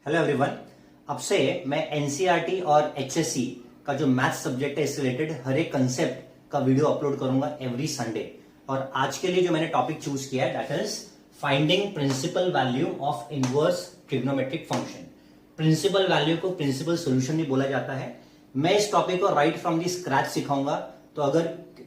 Hello everyone. अब से मैं एनसीईआरटी और एचएससी का जो मैथ सब्जेक्ट है इससे रिलेटेड हर एक कंसेप्ट का वीडियो अपलोड करूंगा एवरी संडे। और आज के लिए जो मैंने टॉपिक चूज किया है that is finding principal value of inverse trigonometric function. Principal value को प्रिंसिपल सोल्यूशन भी बोला जाता है। मैं इस टॉपिक को राइट फ्रॉम दी स्क्रैच सिखाऊंगा, तो अगर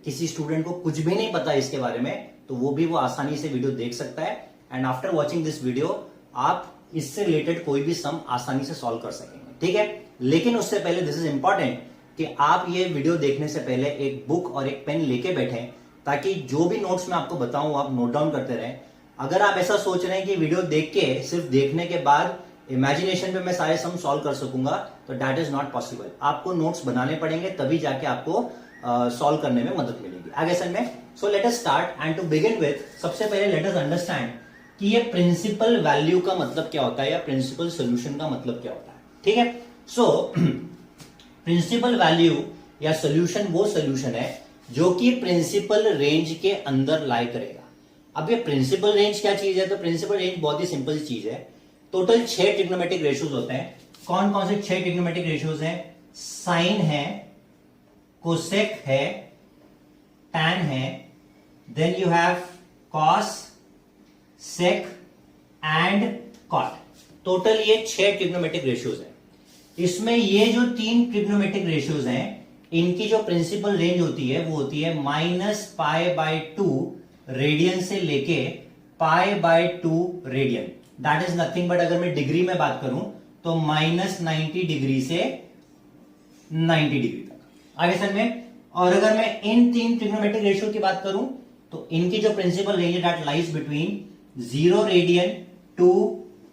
किसी स्टूडेंट को कुछ भी नहीं पता इसके बारे में तो वो आसानी से वीडियो देख सकता है and after watching this video आप इससे रिलेटेड कोई भी सम आसानी से सॉल्व कर सकेंगे। ठीक है, लेकिन उससे पहले दिस इज इंपॉर्टेंट कि आप ये वीडियो देखने से पहले एक बुक और एक पेन लेके बैठें, ताकि जो भी नोट्स मैं आपको बताऊं आप नोट डाउन करते रहें। अगर आप ऐसा सोच रहे हैं कि वीडियो देख के सिर्फ देखने के बाद इमेजिनेशन पे मैं सारे सम सॉल्व कर सकूंगा, तो दैट इज नॉट पॉसिबल। आपको नोट्स बनाने पड़ेंगे, तभी जाके आपको सॉल्व करने में मदद मिलेगी आगे सन में। So let us start and to begin with, सबसे पहले लेट अस अंडरस्टैंड कि ये प्रिंसिपल वैल्यू का मतलब क्या होता है या प्रिंसिपल सोल्यूशन का मतलब क्या होता है। ठीक है, सो प्रिंसिपल वैल्यू या सोल्यूशन वो सोल्यूशन है जो कि प्रिंसिपल रेंज के अंदर लाई करेगा। अब ये प्रिंसिपल रेंज क्या चीज है? तो प्रिंसिपल रेंज बहुत ही सिंपल चीज है। टोटल 6 ट्रिग्नोमेट्रिक रेशियोज होते हैं। कौन कौन से 6 ट्रिग्नोमेट्रिक रेशियोज हैं? साइन है, कोसेक है, टैन है, then you have cos, sec and cot. Total ये 6 ट्रिग्नोमेट्रिक रेशियोज हैं। इसमें ये जो 3 ट्रिग्नोमेट्रिक रेशियोज हैं, इनकी जो प्रिंसिपल रेंज होती है वो होती है -π/2 रेडियन से लेके π/2 radian. That is nothing but, अगर मैं डिग्री में बात करूं तो -90 डिग्री से 90 डिग्री तक आगे सर में। और अगर मैं इन 3 ट्रिग्नोमेट्रिक रेशियो की बात करूं तो इनकी जो प्रिंसिपल रेंज है that lies between 0 radian to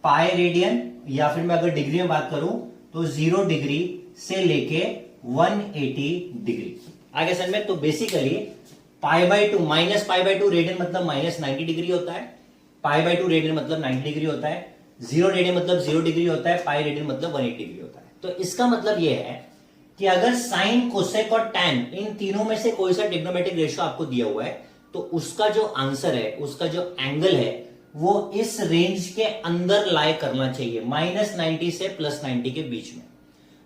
pi radian, या फिर मैं अगर डिग्री में बात करूं तो 0 डिग्री से लेके 180 डिग्री आगे सर में। तो बेसिकली π/2 -π/2 रेडियन मतलब -90 डिग्री होता है, π/2 रेडियन मतलब 90 डिग्री होता है, 0 रेडियन मतलब 0 डिग्री होता है, पाई रेडियन मतलब 180 डिग्री होता है। तो इसका मतलब यह है कि अगर साइन, कोसेक और टैन इन तीनों में से कोई सा ट्रिग्नोमेट्रिक रेशियो आपको दिया हुआ है तो उसका जो आंसर है, उसका जो एंगल है वो इस रेंज के अंदर लाई करना चाहिए, -90 से +90 के बीच में।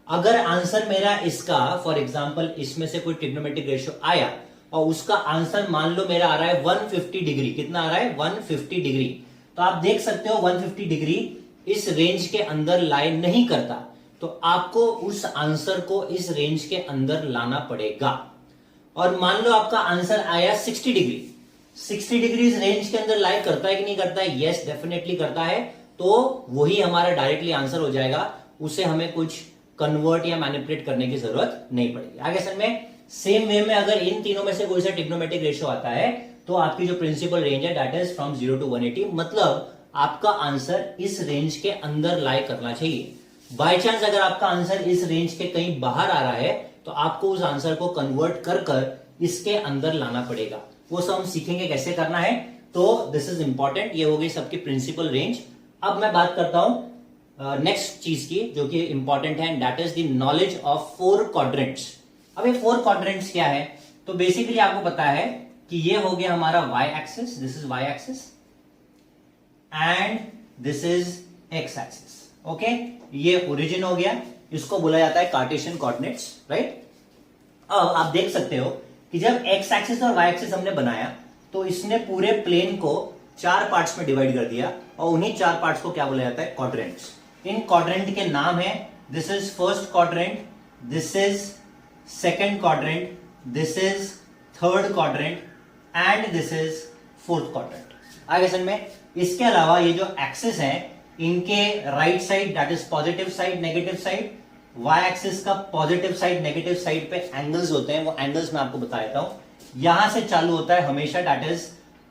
अगर आंसर मेरा इसका फॉर एग्जांपल इसमें से कोई ट्रिग्नोमेट्रिक रेशियो आया और उसका आंसर मान लो मेरा आ रहा है 150 डिग्री, कितना आ रहा है 150 डिग्री, तो आप देख सकते हो 150 डिग्री इस रेंज के अंदर लाई नहीं करता, तो आपको उस आंसर को इस रेंज के अंदर लाना पड़ेगा। और मान लो आपका आंसर आया 60 डिग्री, 60 डिग्री इस रेंज के अंदर लाई करता है कि नहीं करता है? यस, डेफिनेटली करता है। तो वही हमारा डायरेक्टली आंसर हो जाएगा, उसे हमें कुछ कन्वर्ट या मैनिपुलेट करने की जरूरत नहीं पड़ेगी आगे सर में। सेम वे में अगर इन तीनों में से कोई सा ट्रिग्नोमेट्रिक रेशियो आता है तो आपकी जो प्रिंसिपल रेंज है दैट इज फ्रॉम 0 to 180, मतलब आपका आंसर इस रेंज के अंदर लाई करना चाहिए। बाय चांस अगर आपका आंसर इस रेंज के कहीं बाहर आ रहा है तो आपको उस आंसर को कन्वर्ट कर कर इसके अंदर लाना पड़ेगा। वो सब हम सीखेंगे कैसे करना है। तो दिस इज इंपॉर्टेंट, ये हो गई सबकी प्रिंसिपल रेंज। अब मैं बात करता हूं नेक्स्ट चीज की जो कि इंपॉर्टेंट है, that is the knowledge of 4 quadrants. अब ये 4 क्वाड्रेंट्स क्या है? तो बेसिकली आपको पता है कि ये हो गया हमारा Y axis, this is Y axis and this is X axis. Okay, ये ओरिजिन हो गया, इसको बोला जाता है कार्टेशियन कोऑर्डिनेट्स, राइट। अब आप देख सकते हो कि जब एक्स एक्सिस और वाई एक्सिस हमने बनाया तो इसने पूरे प्लेन को 4 पार्ट्स में डिवाइड कर दिया और उन्हीं 4 पार्ट्स को क्या बोला जाता है? क्वाड्रेंट्स। इन क्वाड्रेंट के नाम है, this is first quadrant, this is second quadrant, this is third quadrant and this is fourth quadrant आगे सर में। इसके अलावा ये जो एक्सिस है इनके right side that is positive side, negative side, Y axis का पॉजिटिव साइड नेगेटिव साइड पे एंगल्स होते हैं, वो एंगल्स मैं आपको बता देता हूं। यहां से चालू होता है हमेशा that is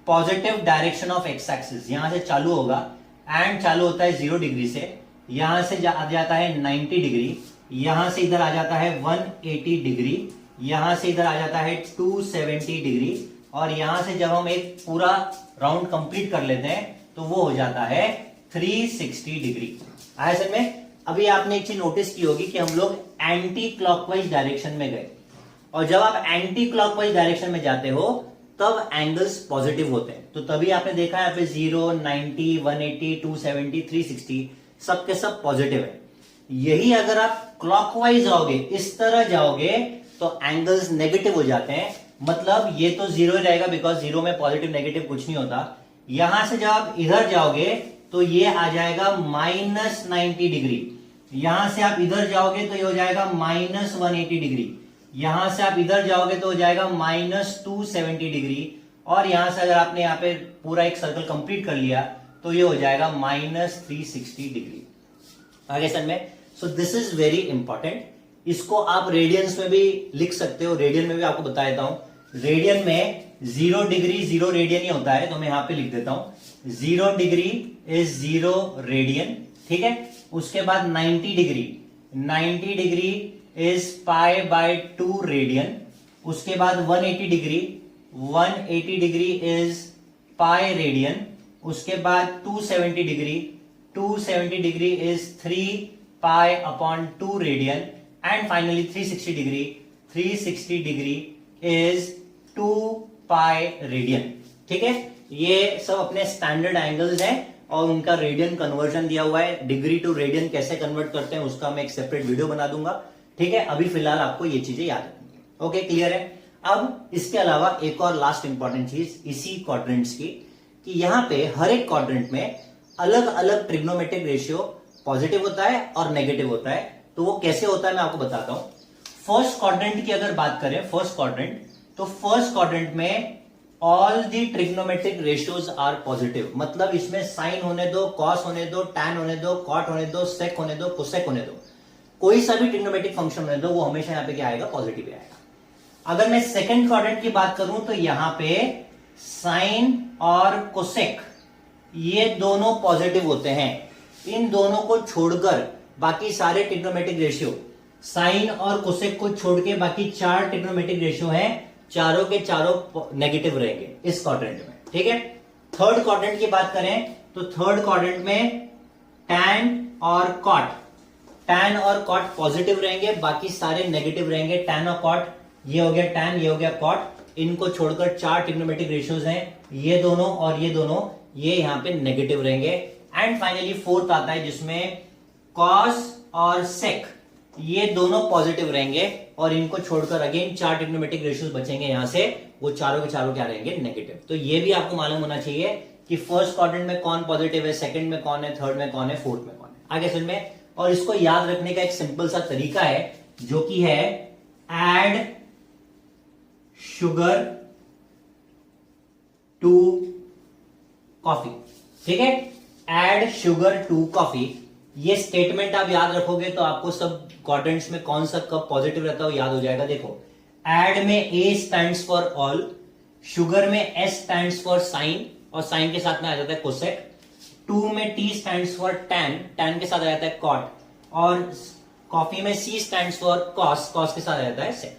positive direction of x axis, यहां से चालू होगा एंड चालू होता है 0 डिग्री से, यहां से आ जाता है 90 डिग्री, यहां से इधर आ जाता है 180 डिग्री, यहां से इधर आ जाता है 270 डिग्री, और यहां से जब हम एक पूरा राउंड कंप्लीट कर लेते हैं तो वो हो जाता है 360 डिग्री आया सर में। अभी आपने एक चीज नोटिस की होगी कि हम लोग एंटी क्लॉकवाइज डायरेक्शन में गए, और जब आप एंटी क्लॉकवाइज डायरेक्शन में जाते हो तब एंगल्स पॉजिटिव होते हैं। तो तभी आपने देखा यहाँ पे 0, 90, 180, 270, 360 सबके सब पॉजिटिव है। यही अगर आप क्लॉकवाइज जाओगे, इस तरह जाओगे, तो एंगल्स नेगेटिव हो जाते हैं। मतलब ये तो जीरो ही रहेगा, बिकॉज जीरो में पॉजिटिव नेगेटिव कुछ नहीं होता। यहां से जब आप इधर जाओगे तो ये आ जाएगा -90 डिग्री। यहां से आप इधर जाओगे तो ये हो जाएगा -180 डिग्री। यहां से आप इधर जाओगे तो हो जाएगा -270 डिग्री। और यहां से अगर आपने यहाँ पे पूरा एक सर्कल कंप्लीट कर लिया तो ये हो जाएगा -360 डिग्री। आगे सर में, सो दिस इज वेरी इंपॉर्टेंट। इसको आप रेडियंस में भी लिख सकते हो। रेडियन में भी आपको बता देता हूं। रेडियन में 0 डिग्री 0 रेडियन ही होता है, तो मैं यहां पे लिख देता हूं 0 डिग्री इज 0 रेडियन। ठीक है, उसके बाद 90 डिग्री इज π/2 रेडियन। उसके बाद 180 डिग्री इज पाई रेडियन। उसके बाद 270 degree is 3π/2 radian. And finally 360 degree is 2π radian. ठीक है, ये सब अपने स्टैंडर्ड एंगल्स हैं और उनका रेडियन कन्वर्जन दिया हुआ है। डिग्री टू रेडियन कैसे कन्वर्ट करते हैं उसका मैं एक सेपरेट वीडियो बना दूंगा। ठीक है, अभी फिलहाल आपको ये चीजें याद रखनी है। ओके, क्लियर है। अब इसके अलावा एक और लास्ट इंपॉर्टेंट चीज इसी क्वाड्रेंट्स की, कि यहां पे हर एक क्वाड्रेंट में अलग अलग ट्रिग्नोमेट्रिक रेशियो पॉजिटिव होता है और नेगेटिव होता है। तो वो कैसे होता है मैं आपको बताता हूं। फर्स्ट क्वाड्रेंट की अगर बात करें, फर्स्ट क्वाड्रेंट में all the trigonometric ratios are positive. मतलब इसमें साइन होने दो, कॉस होने दो, टैन होने दो, कॉट होने दो, सेक होने दो, कोसेक होने दो, कोई सा भी ट्रिग्नोमेट्रिक फंक्शन होने दो, वो हमेशा यहाँ पे क्या आएगा, पॉजिटिव आएगा। अगर मैं सेकंड क्वाड्रेंट की बात करूं तो यहां पे साइन और कोसेक ये दोनों पॉजिटिव होते हैं। इन दोनों को छोड़कर बाकी सारे ट्रिग्नोमेट्रिक रेशियो, साइन और कोसेक को छोड़ के बाकी 4 ट्रिग्नोमेट्रिक रेशियो हैं, चारों के चारों नेगेटिव रहेंगे इस क्वाड्रेंट में। ठीक है, थर्ड क्वाड्रेंट की बात करें तो थर्ड क्वाड्रेंट में टैन और कॉट पॉजिटिव रहेंगे, बाकी सारे नेगेटिव रहेंगे। टैन और कॉट, ये हो गया टैन, ये हो गया कॉट। इनको छोड़कर 4 ट्रिग्नोमेट्रिक रेशियोज हैं, ये दोनों और ये दोनों, ये यहां पे नेगेटिव रहेंगे। एंड फाइनली फोर्थ आता है जिसमें कॉस और सेक ये दोनों पॉजिटिव रहेंगे और इनको छोड़कर अगेन 4 ट्रिग्नोमेट्रिक रेशियोज बचेंगे यहां से, वो चारों के चारों क्या रहेंगे, नेगेटिव। तो ये भी आपको मालूम होना चाहिए कि फर्स्ट क्वाड्रेंट में कौन पॉजिटिव है, सेकंड में कौन है, थर्ड में कौन है, फोर्थ में कौन है। आगे सुन में, और इसको याद रखने का एक सिंपल सा तरीका है जो कि है एड शुगर टू कॉफी। ठीक है, एड शुगर टू कॉफी, ये स्टेटमेंट आप याद रखोगे तो आपको सब क्वाड्रेंट्स में कौन सा कब पॉजिटिव रहता है वो याद हो जाएगा। देखो, एड में A stands for all, sugar में S स्टैंड्स फॉर साइन और साइन के साथ में आ जाता है कोसेक, 2 में T stands for tan, tan के साथ आ जाता है कॉट, और कॉफी में C stands for cos, cos के साथ आ जाता है सेक।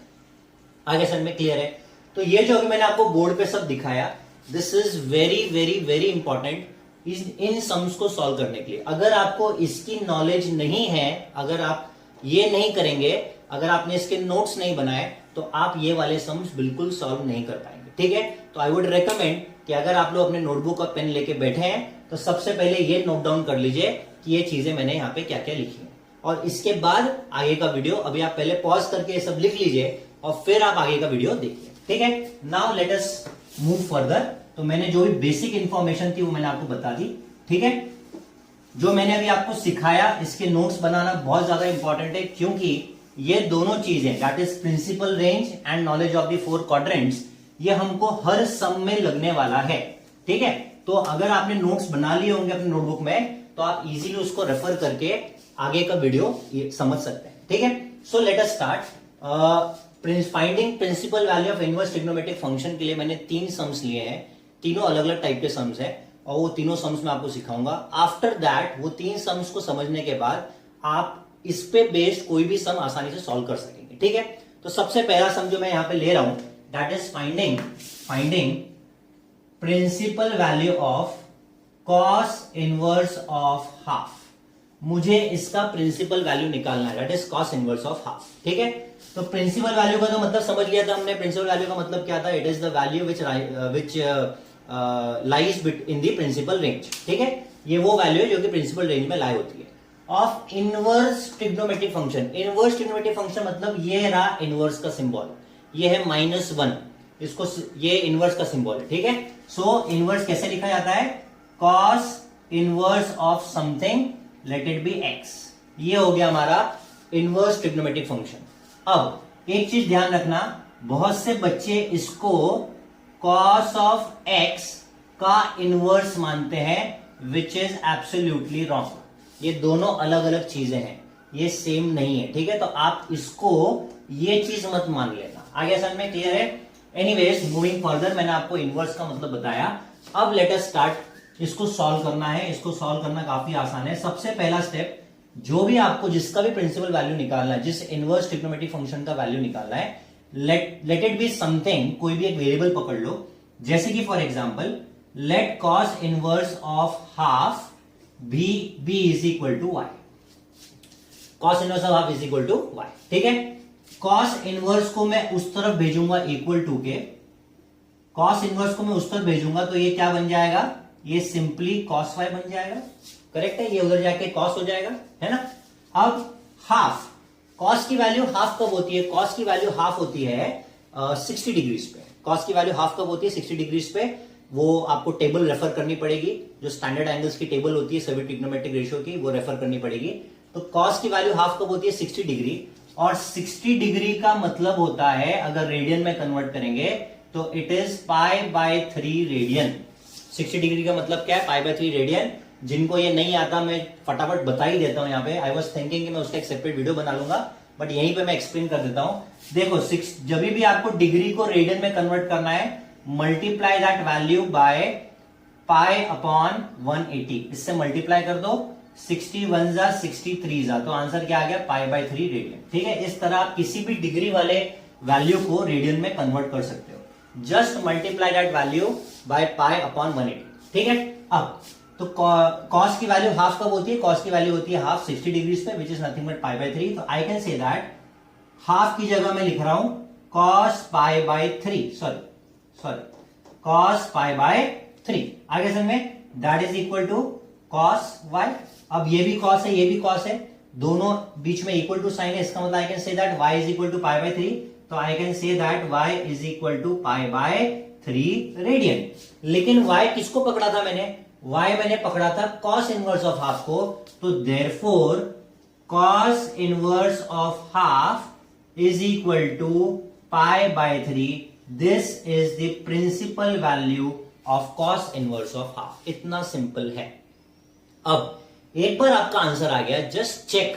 आगे सर में क्लियर है। तो ये जो अभी मैंने आपको बोर्ड पे सब दिखाया, this is very very very important in sums को सॉल्व करने के लिए। अगर आपको इसकी नॉलेज नहीं है, अगर आप ये नहीं करेंगे, अगर आपने इसके नोट्स नहीं बनाए, तो आप ये वाले सम्स बिल्कुल सॉल्व नहीं कर पाएंगे। ठीक है, तो आई वुड रेकमेंड कि अगर आप लोग अपने नोटबुक और पेन लेके बैठे हैं तो सबसे पहले ये नोट डाउन कर लीजिए कि ये चीजें मैंने यहाँ पे क्या क्या लिखी है, और इसके बाद आगे का वीडियो, अभी आप पहले पॉज करके ये सब लिख लीजिए और फिर आप आगे का वीडियो देखिए। ठीक है, now let us move further. तो मैंने जो भी बेसिक इंफॉर्मेशन थी वो मैंने आपको बता दी। ठीक है, जो मैंने अभी आपको सिखाया, इसके नोट्स बनाना बहुत ज्यादा इंपॉर्टेंट है, क्योंकि ये दोनों चीजें, that is principal range and knowledge of the 4 quadrants, ये हमको हर सम में लगने वाला है। ठीक है, तो अगर आपने नोट्स बना लिए होंगे अपने नोटबुक में तो आप इजीली उसको रेफर करके आगे का वीडियो समझ सकते हैं। ठीक है, so let us start. Finding principal value of inverse trigonometric function के लिए मैंने 3 सम्स लिए हैं, तीनों अलग अलग टाइप के सम्स हैं और वो तीनों सम्स मैं आपको सिखाऊंगा। आफ्टर दैट वो 3 सम्स को समझने के बाद आप इस पे बेस्ड कोई भी सम आसानी से सॉल्व कर सकेंगे। ठीक है, तो सबसे पहला सम जो मैं यहां पे ले रहा हूं, that is finding principal value of cos inverse of half. मुझे इसका प्रिंसिपल वैल्यू निकालना है, that is cos inverse of half. ठीक है, तो प्रिंसिपल वैल्यू का तो मतलब समझ लिया था हमने। प्रिंसिपल वैल्यू का मतलब क्या था, it is the value which lies in the principal range. ठीक है, ये वो वैल्यू है जो कि प्रिंसिपल रेंज में लाई होती है। Of inverse trigonometric function. Inverse trigonometric function मतलब ये रहा इनवर्स का सिंबल, ये है -1, इसको ये इनवर्स का सिंबल है, ठीक है। सो इनवर्स कैसे लिखा जाता है, cos inverse of something let it be x. ये हो गया हमारा इनवर्स ट्रिग्नोमेट्रिक फंक्शन। अब एक चीज ध्यान रखना, बहुत से बच्चे इसको कॉस ऑफ एक्स का इनवर्स मानते हैं, विच इज एब्सोल्युटली रॉन्ग। ये दोनों अलग अलग चीजें हैं, ये सेम नहीं है, ठीक है। तो आप इसको ये चीज मत मान लेना। आगे समझ में क्लियर है। एनीवेज मूविंग फर्दर, मैंने आपको इनवर्स का मतलब बताया। अब लेट अस स्टार्ट, इसको सॉल्व करना है। इसको सॉल्व करना काफी आसान है। सबसे पहला स्टेप, जो भी आपको जिसका भी प्रिंसिपल वैल्यू निकालना है, जिस इनवर्स ट्रिग्नोमेट्रिक फंक्शन का वैल्यू निकालना है, लेट इट बी समथिंग, कोई भी एक वेरिएबल पकड़ लो। जैसे कि for example let cos inverse of half be is equal to Y. Cos inverse of half is equal to Y, ठीक है। कॉस इनवर्स को मैं उस तरफ भेजूंगा इक्वल टू के, कॉस इनवर्स को मैं उस तरफ भेजूंगा तो ये क्या बन जाएगा, ये सिंपली कॉस वाई बन जाएगा, करेक्ट है। ये उधर जाके कॉस हो जाएगा, है ना। अब हाफ, कॉस की वैल्यू हाफ कब होती है, कॉस की वैल्यू हाफ होती है 60 डिग्रीज पे। कॉस की वैल्यू हाफ कब होती है, 60 डिग्रीज पे। वो आपको टेबल रेफर करनी पड़ेगी, जो स्टैंडर्ड एंगल्स की टेबल होती है सभी ट्रिग्नोमेट्रिक रेशियो की, वो रेफर करनी पड़ेगी। तो कॉस की वैल्यू हाफ कब होती है, 60 डिग्री। और 60 डिग्री का मतलब होता है, अगर रेडियन में कन्वर्ट करेंगे तो इट इज π/3 रेडियन। 60 डिग्री का मतलब क्या है, π/3 रेडियन। जिनको ये नहीं आता मैं फटाफट बता ही देता हूं। यहाँ पे आई वॉज थिंकिंग कि मैं उसका एक सेपरेट वीडियो बना लूंगा, बट यहीं पे मैं एक्सप्लेन कर देता हूं। देखो जब भी आपको डिग्री को रेडियन में कन्वर्ट करना है, मल्टीप्लाई दैट वैल्यू बाय π/180। इससे मल्टीप्लाई कर दो, 61 जा 63 जा, तो आंसर क्या आ गया, π/3 रेडियन, ठीक है। इस तरह आप किसी भी डिग्री वाले वैल्यू को रेडियन में कन्वर्ट कर सकते हो। Just multiply that value by π/180, ठीक है। अब तो कॉस की वैल्यू हाफ कब होती है, कॉस की वैल्यू होती है हाफ 60 डिग्रीज पे, विच इज नथिंग बट π/3। तो I can say that half की जगह मैं लिख रहा हूं cos π/3, सॉरी cos π/3। आगे समझ में, that is equal to cos y। अब ये भी cos है, ये भी cos है, दोनों बीच में इक्वल टू साइन है, इसका मतलब I can say that y is equal to π/3। तो I can say that y is equal to π/3 radian. लेकिन y किसको पकड़ा था मैंने, y मैंने पकड़ा था cos इनवर्स ऑफ हाफ को। तो therefore cos inverse of half is equal to π/3। This is the principal value of cos inverse of half. इतना सिंपल है। अब एक बार आपका आंसर आ गया, जस्ट चेक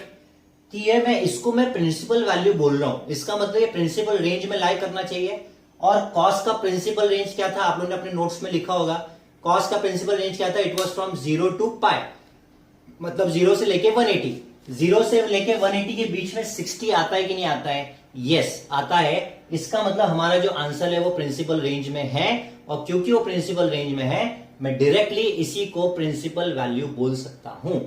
कि ये मैं प्रिंसिपल वैल्यू बोल रहा हूं, इसका मतलब ये प्रिंसिपल रेंज में लाई करना चाहिए। और cos का प्रिंसिपल रेंज क्या था, आप लोगों ने अपने नोट्स में लिखा होगा। cos का प्रिंसिपल रेंज क्या था, इट वाज फ्रॉम 0 टू π, मतलब 0 से लेके 180। 0 से लेके 180 के बीच में 60 आता है कि नहीं आता है, यस आता है। इसका मतलब हमारा जो आंसर है वो प्रिंसिपल रेंज में है, और क्योंकि वो प्रिंसिपल रेंज में है, मैं डायरेक्टली इसी को प्रिंसिपल वैल्यू बोल सकता हूं।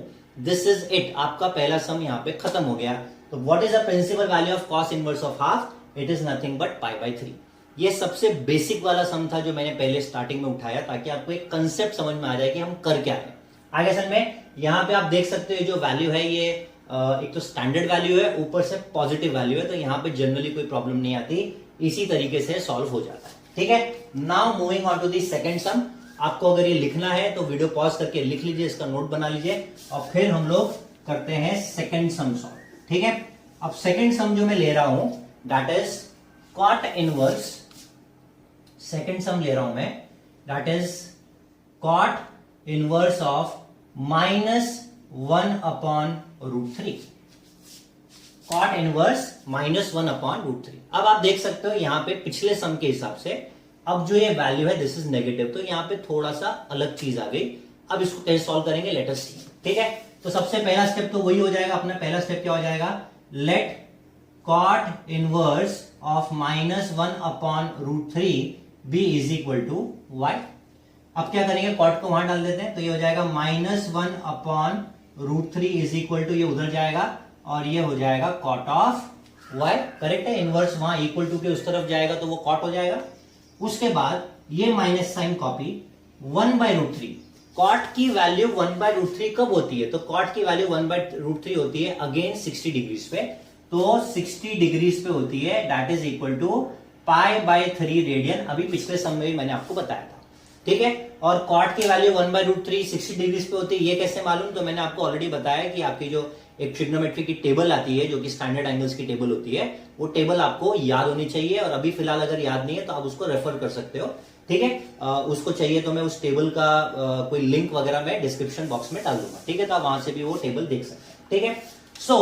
दिस इज इट, आपका पहला सम यहां पे खत्म हो गया। तो what is the principal value of cos inverse of half, it is nothing but π/3। ये सबसे बेसिक वाला सम था जो मैंने पहले स्टार्टिंग में उठाया, ताकि आपको एक कंसेप्ट समझ में आ जाए कि हम कर क्या रहे हैं। आगे असल में यहाँ पे आप देख सकते हो जो वैल्यू है ये एक तो स्टैंडर्ड वैल्यू है, ऊपर से पॉजिटिव वैल्यू है, तो यहाँ पे जनरली कोई प्रॉब्लम नहीं आती, इसी तरीके से सॉल्व हो जाता है, ठीक है। Now moving on to the second sum. आपको अगर ये लिखना है तो वीडियो पॉज करके लिख लीजिए, इसका नोट बना लीजिए, और फिर हम लोग करते हैं सेकंड सम सॉल्व, ठीक है। अब सेकंड सम जो मैं ले रहा हूं that is cot inverse, second sum ले रहा हूं मैं, that is cot inverse of -1/√3। Cot inverse -1/√3। अब आप देख सकते हो यहां पे पिछले सम के हिसाब से अब जो ये वैल्यू है दिस इज नेगेटिव, तो यहां पे थोड़ा सा अलग चीज आ गई। अब इसको कैसे सॉल्व करेंगे, लेट अस सी, ठीक है। तो सबसे पहला स्टेप तो वही हो जाएगा अपना, पहला स्टेप क्या हो जाएगा, let cot inverse of -1/√3 be is equal to y। अब क्या करेंगे, कॉट को वहां डाल देते हैं, तो ये हो जाएगा -1/√3 इज इक्वल टू, ये उधर जाएगा और ये हो जाएगा कॉट ऑफ y, करेक्ट है। इनवर्स वहां इक्वल टू के उस तरफ जाएगा तो वो कॉट हो जाएगा। उसके बाद ये माइनस साइन कॉपी 1/√3, कॉट की वैल्यू 1/√3 कब होती है? तो कॉट की वैल्यू 1/√3 होती है अगेन 60 डिग्रीज पे। तो 60 डिग्रीज पे होती है, that is equal to π/3 radian. अभी पिछले सम में भी मैंने आपको बताया था, ठीक है। और कॉट की वैल्यू 1/√3 60 डिग्रीज पे होती है, ये कैसे मालूम? तो मैंने आपको ऑलरेडी बताया कि आपकी जो एक ट्रिग्नोमेट्री की टेबल आती है, जो कि स्टैंडर्ड एंगल्स की टेबल होती है, वो टेबल आपको याद होनी चाहिए। और अभी फिलहाल अगर याद नहीं है तो आप उसको रेफर कर सकते हो, ठीक है। उसको चाहिए तो मैं उस टेबल का कोई लिंक वगैरह मैं डिस्क्रिप्शन बॉक्स में डाल दूंगा, ठीक है। तो आप वहां से भी वो टेबल देख सकते हैं, ठीक है। सो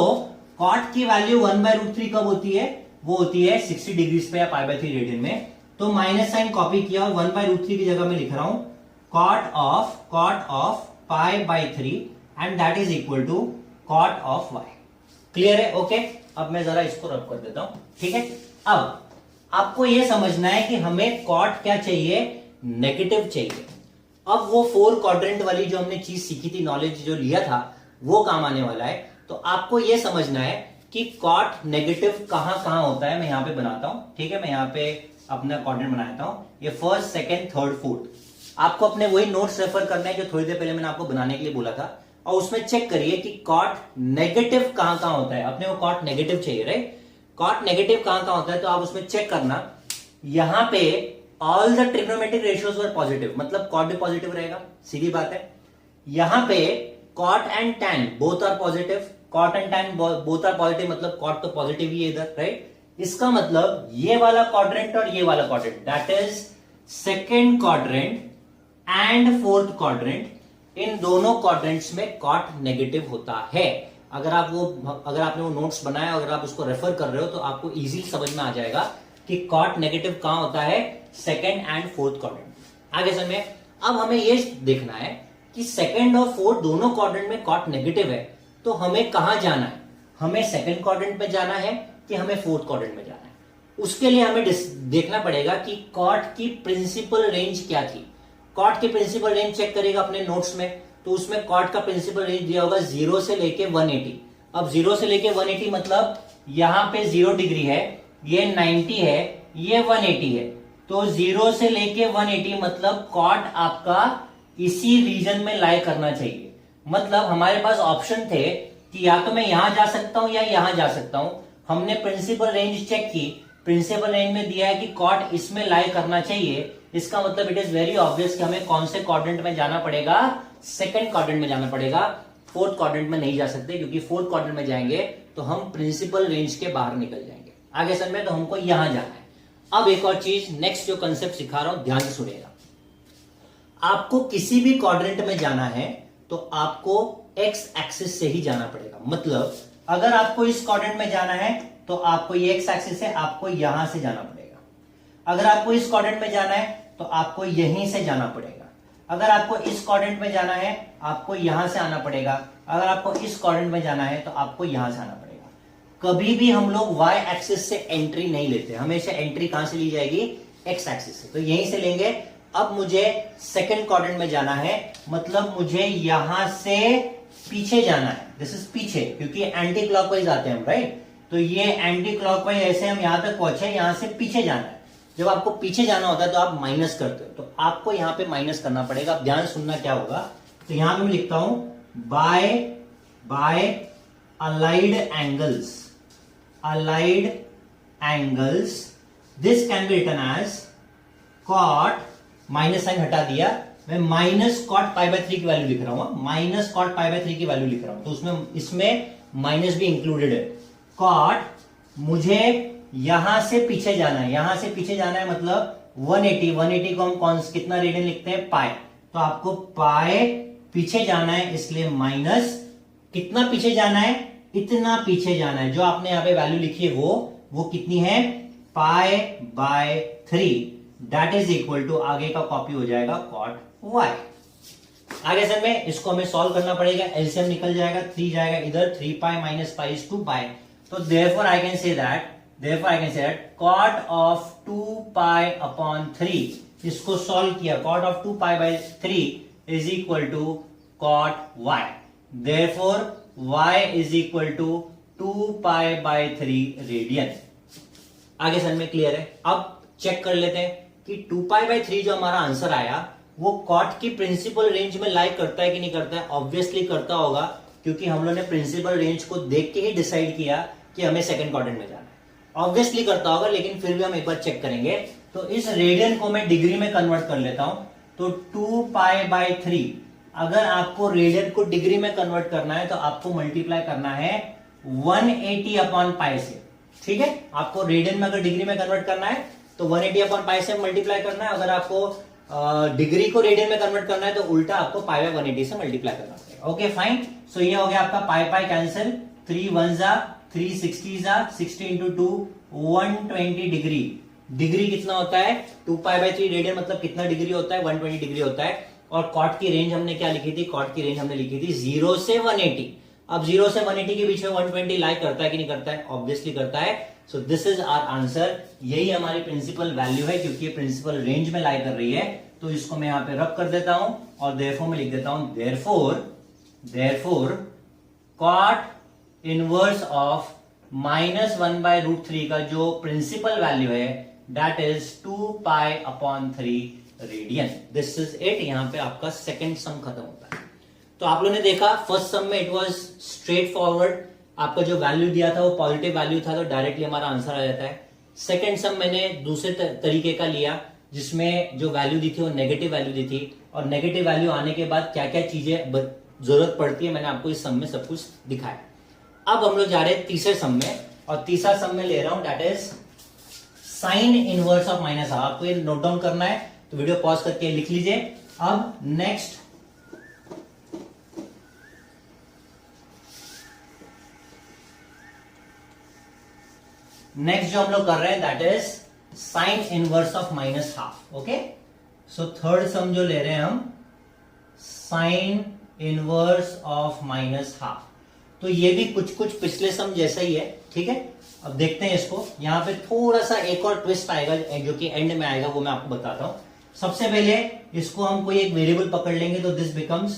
कॉट की वैल्यू 1/√3 कब होती है? वो होती है 60 डिग्रीज पे या π/3 रेडियन में। तो माइनस साइन कॉपी किया और 1/√3 की जगह में लिख रहा हूं cot of π/3 and that is equal to cot of y। Clear है? ओके। अब मैं जरा इसको रब कर देता हूं, ठीक है। अब आपको यह समझना है कि हमें कॉट क्या चाहिए? नेगेटिव चाहिए। अब वो 4 क्वाड्रेंट वाली जो हमने चीज सीखी थी, नॉलेज जो लिया था, वो काम आने वाला है। तो आपको यह समझना है कि कॉट नेगेटिव कहां कहां होता है। मैं यहां पे बनाता हूं, ठीक है। मैं यहां पे अपना क्वाड्रेंट बनाता हूं, ये फर्स्ट, सेकंड, थर्ड, फोर्थ। आपको अपने वही नोट्स रेफर करना है जो थोड़ी देर पहले मैंने आपको बनाने के लिए बोला था, और उसमें चेक करिए कि कॉट नेगेटिव कहां कहां होता है। अपने को कॉट नेगेटिव चाहिए, राइट? कॉट नेगेटिव कहां कहां होता है, तो आप उसमें चेक करना। यहां पे all the trigonometric ratios were positive, मतलब कॉट भी पॉजिटिव रहेगा, सीधी बात है। यहां पे cot and tan both are positive, cot and tan both are positive, मतलब कॉट तो पॉजिटिव ही है इधर, राइट? इसका मतलब ये वाला क्वाड्रेंट और ये वाला quadrant, that is second quadrant and fourth quadrant, इन दोनों क्वाड्रेंट्स में कॉट नेगेटिव होता है। अगर आपने वो नोट्स बनाया, अगर आप उसको रेफर कर रहे हो, तो आपको इजीली समझ में आ जाएगा कि कॉट नेगेटिव कहां होता है, सेकेंड एंड फोर्थ क्वाड्रेंट। आगे समझे। अब हमें ये देखना है कि सेकेंड और फोर्थ दोनों क्वाड्रेंट में कॉट नेगेटिव है, तो हमें कहां जाना है? हमें सेकेंड क्वाड्रेंट में जाना है कि हमें फोर्थ क्वाड्रेंट में जाना है? उसके लिए हमें देखना पड़ेगा कि कॉट की प्रिंसिपल रेंज क्या थी। कॉट की प्रिंसिपल रेंज चेक करेगा अपने नोट्स में, तो उसमें कॉट का प्रिंसिपल रेंज दिया होगा 0 से लेके 180। अब 0 से लेके 180 मतलब यहां पे 0 डिग्री है, ये 90 है, ये 180 है। तो 0 से लेके 180 मतलब कॉट आपका इसी रीजन में लाई करना चाहिए। मतलब हमारे पास ऑप्शन थे कि या तो मैं यहां जा सकता हूं या यहां जा सकता हूं। हमने प्रिंसिपल रेंज चेक की, प्रिंसिपल रेंज में दिया है कि कॉट इसमें लाई करना चाहिए। इसका मतलब इट इज वेरी ऑब्वियस कि हमें कौन से क्वाड्रेंट में जाना पड़ेगा? सेकंड क्वाड्रेंट में जाना पड़ेगा। फोर्थ क्वाड्रेंट में नहीं जा सकते, क्योंकि फोर्थ क्वाड्रेंट में जाएंगे तो हम प्रिंसिपल रेंज के बाहर निकल जाएंगे। आगे समझ में, तो हमको यहां जाना है। अब एक और चीज, नेक्स्ट जो कंसेप्ट सिखा रहा हूं, ध्यान से सुनिएगा। आपको किसी भी क्वाड्रेंट में जाना है तो आपको एक्स एक्सिस से ही जाना पड़ेगा। मतलब अगर आपको इस क्वाड्रेंट में जाना है तो आपको ये एक्स एक्सिस है, आपको यहां से जाना पड़ेगा। अगर आपको इस क्वाड्रेंट में जाना है तो आपको यहीं से जाना पड़ेगा। अगर आपको इस क्वाड्रेंट में जाना है, आपको यहां से आना पड़ेगा। अगर आपको इस क्वाड्रेंट में जाना है तो आपको यहां से आना पड़ेगा। कभी भी हम लोग y एक्सिस से एंट्री नहीं लेते, हमेशा एंट्री कहां से ली जाएगी? x एक्सिस से। तो यहीं से लेंगे। अब मुझे सेकंड क्वाड्रेंट में जाना है, मतलब मुझे यहां से पीछे जाना है। दिस इज पीछे, क्योंकि एंटी क्लॉकवाइज आते हैं हम, राइट? तो ये एंटी क्लॉकवाइज ऐसे हम यहां तक पहुंचे, यहां से पीछे जाना है। जब आपको पीछे जाना होता है तो आप माइनस करते हो, तो आपको यहां पे माइनस करना पड़ेगा। अब ध्यान सुनना क्या होगा। तो यहां पे मैं लिखता हूं by allied angles this can be written as cot, minus sine हटा दिया, मैं माइनस कॉट π/3 की वैल्यू लिख रहा हूं, माइनस कॉट π/3 की वैल्यू लिख रहा हूं। तो उसमें इसमें माइनस भी इंक्लूडेड है। कॉट, मुझे यहां से पीछे जाना है, यहां से पीछे जाना है मतलब 180 को हम कितना रेडियन लिखते हैं? पाई। तो आपको पाई पीछे जाना है, इसलिए माइनस कितना पीछे जाना है? इतना पीछे जाना है। जो आपने यहां पे वैल्यू लिखी है वो कितनी है? π/3, दैट इज इक्वल टू, आगे का कॉपी हो जाएगा कॉट y। आगे सर में इसको हमें सॉल्व करना पड़ेगा। एलसीएम निकल जाएगा, 3 जाएगा इधर, 3π माइनस पाई इज 2π। तो therefore I can say that cot of 2π/3, इसको सॉल्व किया, cot of 2π/3 is equal to cot y। therefore y is equal to 2π/3 radian. आगे सर में क्लियर है। अब चेक कर लेते हैं कि 2π/3 जो हमारा आंसर आया वो कॉट की प्रिंसिपल रेंज में लाई करता है कि नहीं करता है? ऑब्वियसली करता होगा, क्योंकि हम लोगों ने प्रिंसिपल रेंज को देख के ही डिसाइड किया कि हमें सेकंड क्वाड्रेंट में जाना है। ऑब्वियसली करता होगा, लेकिन फिर भी हम एक बार चेक करेंगे। तो इस रेडियन को मैं डिग्री में कन्वर्ट कर लेता हूं। तो 2π/3, अगर आपको रेडियन को डिग्री में कन्वर्ट करना है तो आपको मल्टीप्लाई करना है 180/π से। ठीक है, आपको रेडियन में अगर डिग्री में कन्वर्ट करना है तो 180/π से मल्टीप्लाई करना है। अगर आपको डिग्री को रेडियन में कन्वर्ट करना है तो उल्टा आपको π/180 से मल्टीप्लाई करना है। Okay fine. सो ये हो गया आपका pi cancel, 3 1 360 60 into 2 120 degree. Degree कितना होता है? 2π/3 रेडियन मतलब कितना डिग्री होता है? 120 डिग्री होता है। और कॉट की रेंज हमने क्या लिखी थी? कॉट की रेंज हमने लिखी थी 0 से 180। अब 0 से 180 के बीच में 120 लाई करता है कि नहीं करता है? ऑब्वियसली करता है। So this is our answer. यही हमारी प्रिंसिपल वैल्यू है, क्योंकि ये प्रिंसिपल रेंज में लाई कर रही है। तो इसको मैं यहां पे रब कर देता हूं और देयरफॉर में लिख देता हूं देयरफॉर कॉट इनवर्स ऑफ -1/√3 का जो प्रिंसिपल वैल्यू है that is 2π/3 radian. This is it. यहां पे आपका सेकंड सम खत्म होता है। तो आप लोगों ने देखा फर्स्ट सम में इट वाज स्ट्रेट फॉरवर्ड, आपका जो वैल्यू दिया था वो पॉजिटिव वैल्यू था, तो डायरेक्टली हमारा आंसर आ जाता है। सेकंड सम मैंने दूसरे तरीके का लिया, जिसमें जो वैल्यू दी थी वो नेगेटिव वैल्यू दी थी, और नेगेटिव वैल्यू आने के बाद क्या क्या चीजें जरूरत पड़ती है मैंने आपको इस सम में सब कुछ दिखाया। अब हम लोग जा रहे हैं तीसरे सम में, और तीसरा सम में ले रहा हूं that is sine inverse of -1/2। आपको ये नोट डाउन करना है तो वीडियो पॉज करके लिख लीजिए। अब नेक्स्ट जो हम लोग कर रहे हैं that is sine inverse of -1/2। Okay, so third सम जो ले रहे हैं हम साइन इनवर्स ऑफ -1/2। तो ये भी कुछ पिछले सम जैसा ही है। ठीक है, अब देखते हैं इसको। यहां पे थोड़ा सा एक और ट्विस्ट आएगा जो कि एंड में आएगा, वो मैं आपको बताता हूं। सबसे पहले इसको हम कोई एक वेरिएबल पकड़ लेंगे, तो this becomes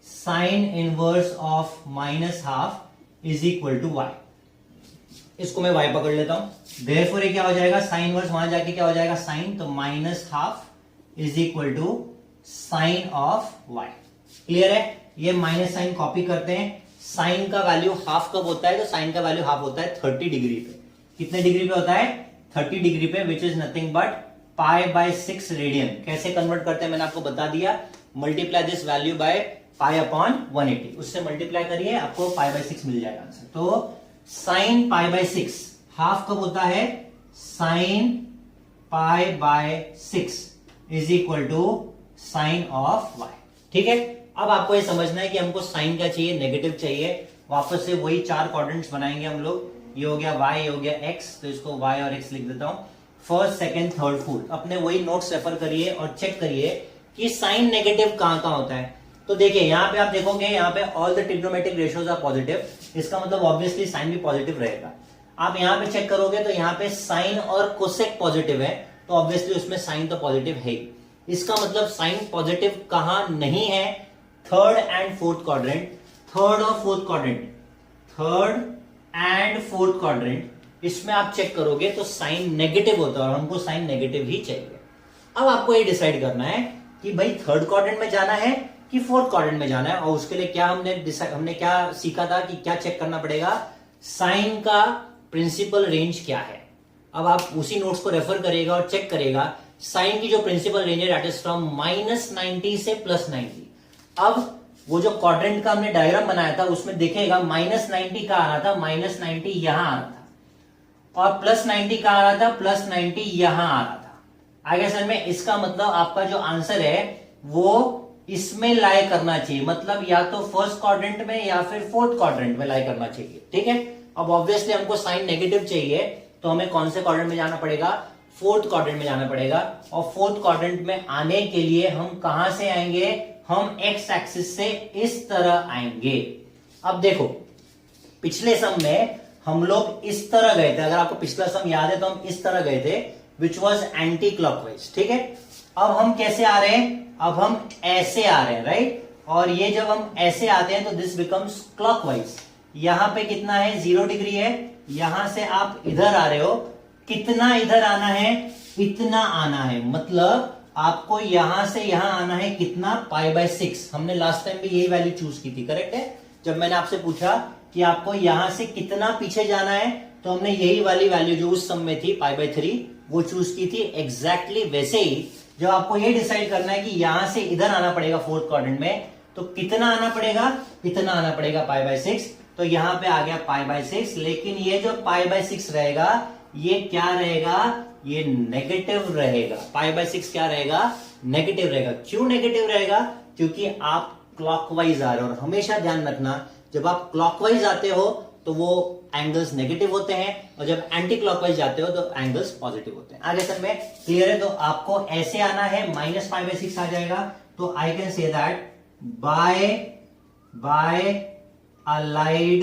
sine inverse of -1/2 is equal to y। इसको मैं y पकड़ लेता हूं। देयरफॉर ये क्या हो जाएगा? साइन इनवर्स वहां जाके क्या हो जाएगा? साइन, तो -1/2 is equal to sine of y। Clear है? ये माइनस साइन कॉपी करते हैं। साइन का वैल्यू हाफ कब होता है? तो साइन का वैल्यू हाफ होता है 30 डिग्री पे। कितने डिग्री पे होता है? 30 डिग्री पे, which is nothing but π/6 radian. कैसे कन्वर्ट करते हैं मैंने आपको बता दिया। मल्टीप्लाई दिस वैल्यू बाय π/180, उससे मल्टीप्लाई करिए, आपको π/6 मिल जाएगा आंसर। तो साइन π/6 हाफ कब होता है? Sine π/6 is equal to sine of y। ठीक है, अब आपको ये समझना है कि हमको साइन क्या चाहिए? नेगेटिव चाहिए। वापस से वही 4 क्वाड्रेंट्स बनाएंगे हम लोग। ये हो गया y, ये हो गया x, तो इसको y और x लिख देता हूं। फर्स्ट, सेकंड, थर्ड, फोर्थ अपने वही नोट्स रेफर करिए और चेक करिए कि साइन नेगेटिव कहां कहां होता है। तो देखिए यहां पे आप देखोगे, यहां पे all the trigonometric ratios are positive, इसका मतलब ऑब्वियसली साइन भी पॉजिटिव रहेगा। आप यहां पे चेक करोगे तो यहां पे साइन और कोसेक पॉजिटिव है, तो ऑब्वियसली उसमें साइन तो पॉजिटिव है ही। इसका मतलब साइन पॉजिटिव कहां नहीं है? Third and fourth quadrant. Third और fourth quadrant, third and fourth quadrant, इसमें आप चेक करोगे तो साइन नेगेटिव होता है, और हमको साइन नेगेटिव ही चाहिए। अब आपको ये डिसाइड करना है कि भाई थर्ड क्वाड्रेंट में जाना है कि फोर्थ क्वाड्रेंट में जाना है, और उसके लिए क्या हमने क्या सीखा था कि क्या चेक करना पड़ेगा? साइन का प्रिंसिपल रेंज क्या है। अब आप उसी नोट्स को रेफर करिएगा और चेक करेगा साइन की जो प्रिंसिपल रेंज है दैट इज फ्रॉम -90 से +90। अब वो जो क्वाड्रेंट का हमने डायग्राम बनाया था उसमें देखेगा -90 का आ रहा था, -90 यहां आ रहा था, और +90 का आ रहा था, +90 यहां आ रहा था। आगे सर में इसका मतलब आपका जो आंसर है वो इसमें लाई करना चाहिए, मतलब या तो फर्स्ट क्वाड्रेंट में या फिर फोर्थ क्वाड्रेंट में लाई करना चाहिए। ठीक है, अब ऑब्वियसली हमको साइन नेगेटिव चाहिए, तो हमें कौन से क्वाड्रेंट में जाना पड़ेगा? फोर्थ क्वाड्रेंट में जाना पड़ेगा। और फोर्थ क्वाड्रेंट में आने के लिए हम कहां से आएंगे? हम एक्स एक्सिस से इस तरह आएंगे। अब देखो पिछले सम में हम लोग इस तरह गए थे, अगर आपको पिछला सम याद है तो हम इस तरह गए थे, विच वॉज एंटी क्लॉकवाइज। ठीक है, अब हम कैसे आ रहे हैं? अब हम ऐसे आ रहे हैं, राइट। और ये जब हम ऐसे आते हैं तो दिस बिकम्स क्लॉकवाइज। यहां पे कितना है? 0 डिग्री है। यहां से आप इधर आ रहे हो, कितना इधर आना है? इतना आना है, मतलब आपको यहां से यहां आना है कितना, π/6। हमने लास्ट टाइम भी यही वैल्यू चूज की थी, करेक्ट है। जब मैंने आपसे पूछा कि आपको यहां से कितना पीछे जाना है, तो हमने यही वाली वैल्यू जो उस सम में थी π/3 वो चूज की थी। एग्जैक्टली वैसे ही जब आपको ये डिसाइड करना है कि यहां से इधर आना पड़ेगा फोर्थ क्वाड्रेंट में, तो कितना आना पड़ेगा, कितना आना पड़ेगा π/6। तो यहां पे आ गया π/6, लेकिन ये जो π/6 रहेगा ये क्या रहेगा, ये नेगेटिव रहेगा। π/6 क्या रहेगा, नेगेटिव रहेगा। क्यों नेगेटिव रहेगा, क्योंकि आप क्लॉकवाइज आ रहे हो। और हमेशा ध्यान रखना, जब आप क्लॉकवाइज आते हो तो वो एंगल्स नेगेटिव होते हैं, और जब एंटी क्लॉकवाइज जाते हो तो एंगल्स पॉजिटिव होते हैं। आगे सर में क्लियर है। तो आपको ऐसे आना है, -π/6 आ जाएगा। तो I can say that by allied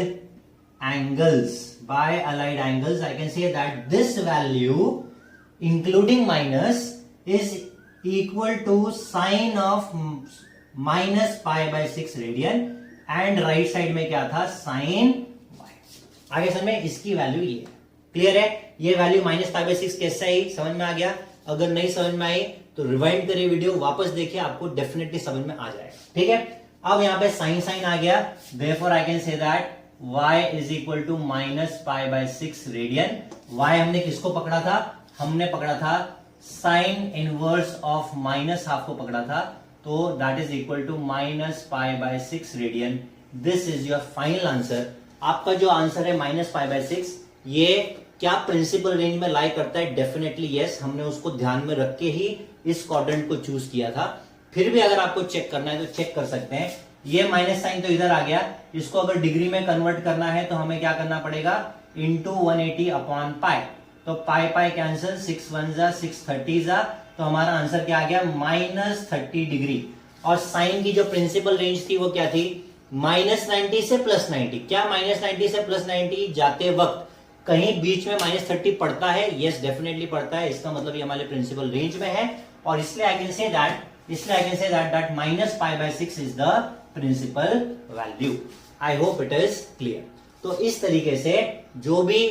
angles, I can say that this value including minus is equal to sine of -π/6 radian, and right side में क्या था, sin y। आगे सर में इसकी वैल्यू ये क्लियर है। ये वैल्यू -π/6 कैसे आई, समझ में आ गया। अगर नहीं समझ में आई तो रिवाइंड करिए वीडियो, वापस देखिए, आपको डेफिनेटली समझ में आ जाएगा। ठीक है। अब यहां पे साइन आ गया, therefore I can say that y is equal to -π/6 radian. y हमने किसको पकड़ा था, हमने पकड़ा था साइन इनवर्स ऑफ -½ को पकड़ा था, तो that is equal to -π/6 radian. This is your final answer. आपका जो आंसर है -π/6, ये क्या प्रिंसिपल रेंज में लाई करता है, डेफिनेटली यस। हमने उसको ध्यान में रख के ही इस क्वाड्रेंट को चूज किया था। फिर भी अगर आपको चेक करना है तो चेक कर सकते हैं। ये माइनस साइन तो इधर आ गया, इसको अगर डिग्री में कन्वर्ट करना है तो हमें क्या करना पड़ेगा, इंटू 180/π। तो पाई कैंसिल, 6 1 जा 6 30 जा, तो हमारा आंसर क्या आ गया, -30 डिग्री। और साइन की जो प्रिंसिपल रेंज थी वो क्या थी, -90 से +90। क्या -90 से +90 जाते वक्त कहीं बीच में -30 पड़ता है, यस डेफिनेटली पड़ता है। इसका मतलब ये हमारे प्रिंसिपल रेंज में है, और इसलिए I can say that -π/6 is the principal value. I hope it is clear. तो इस तरीके से जो भी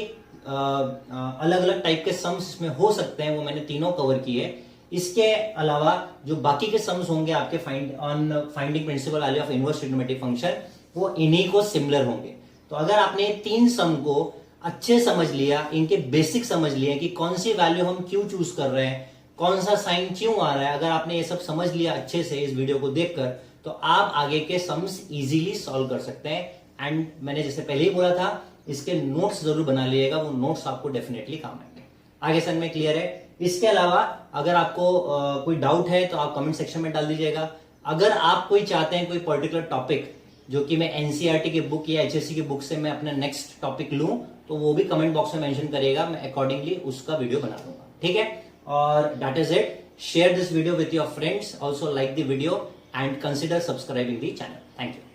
अलग अलग टाइप के सम्स इसमें हो सकते हैं वो मैंने तीनों कवर किए। इसके अलावा जो बाकी के सम्स होंगे आपके finding principal value of inverse trigonometric function, वो इन्हीं को सिमिलर होंगे। तो अगर आपने तीन सम को अच्छे समझ लिया, इनके बेसिक समझ लिए कि कौन सी वैल्यू हम क्यों चूज कर रहे हैं, कौन सा साइन क्यों आ रहा है, अगर आपने ये सब समझ लिया अच्छे से इस वीडियो को देखकर, तो आप आगे के सम्स इजीली सॉल्व कर सकते हैं। एंड मैंने जैसे पहले ही बोला था, इसके नोट्स जरूर बना लीजिएगा, वो नोट्स आपको डेफिनेटली काम आएंगे। आगे सर में क्लियर है। इसके अलावा अगर आपको कोई डाउट है तो आप कमेंट सेक्शन में डाल दीजिएगा। अगर आप कोई चाहते हैं कोई पर्टिकुलर टॉपिक जो कि मैं एनसीईआरटी की बुक या एचएससी की बुक से मैं अपना नेक्स्ट टॉपिक लूं, तो वो भी कमेंट बॉक्स में मेंशन करिएगा, मैं अकॉर्डिंगली उसका वीडियो बना दूंगा। ठीक है। और that is it. Share this video with your friends. Also like the video and consider subscribing the channel. Thank you.